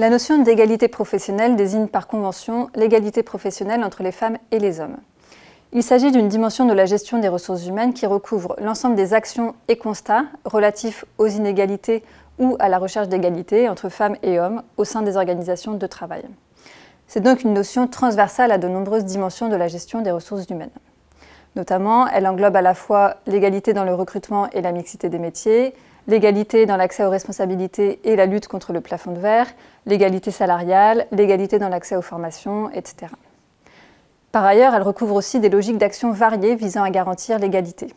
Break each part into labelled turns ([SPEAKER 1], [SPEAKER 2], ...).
[SPEAKER 1] La notion d'égalité professionnelle désigne par convention l'égalité professionnelle entre les femmes et les hommes. Il s'agit d'une dimension de la gestion des ressources humaines qui recouvre l'ensemble des actions et constats relatifs aux inégalités ou à la recherche d'égalité entre femmes et hommes au sein des organisations de travail. C'est donc une notion transversale à de nombreuses dimensions de la gestion des ressources humaines. Notamment, elle englobe à la fois l'égalité dans le recrutement et la mixité des métiers, l'égalité dans l'accès aux responsabilités et la lutte contre le plafond de verre, l'égalité salariale, l'égalité dans l'accès aux formations, etc. Par ailleurs, elle recouvre aussi des logiques d'action variées visant à garantir l'égalité.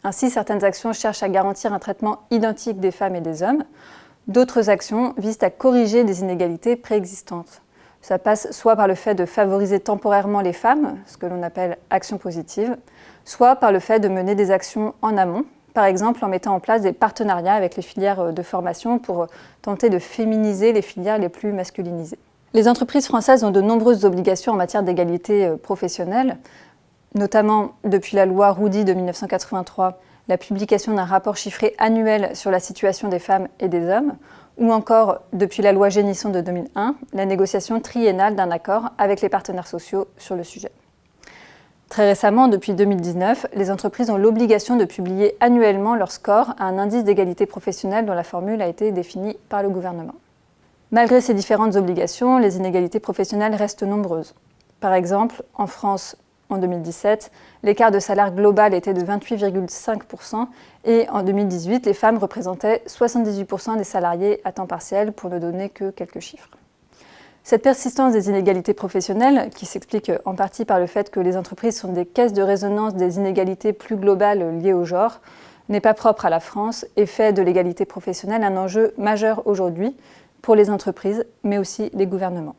[SPEAKER 1] Ainsi, certaines actions cherchent à garantir un traitement identique des femmes et des hommes. D'autres actions visent à corriger des inégalités préexistantes. Ça passe soit par le fait de favoriser temporairement les femmes, ce que l'on appelle action positive, soit par le fait de mener des actions en amont, par exemple en mettant en place des partenariats avec les filières de formation pour tenter de féminiser les filières les plus masculinisées. Les entreprises françaises ont de nombreuses obligations en matière d'égalité professionnelle, notamment depuis la loi Roudy de 1983, la publication d'un rapport chiffré annuel sur la situation des femmes et des hommes, ou encore depuis la loi Génisson de 2001, la négociation triennale d'un accord avec les partenaires sociaux sur le sujet. Très récemment, depuis 2019, les entreprises ont l'obligation de publier annuellement leur score à un indice d'égalité professionnelle dont la formule a été définie par le gouvernement. Malgré ces différentes obligations, les inégalités professionnelles restent nombreuses. Par exemple, en France, en 2017, l'écart de salaire global était de 28,5% et en 2018, les femmes représentaient 78% des salariés à temps partiel, pour ne donner que quelques chiffres. Cette persistance des inégalités professionnelles, qui s'explique en partie par le fait que les entreprises sont des caisses de résonance des inégalités plus globales liées au genre, n'est pas propre à la France et fait de l'égalité professionnelle un enjeu majeur aujourd'hui pour les entreprises, mais aussi les gouvernements.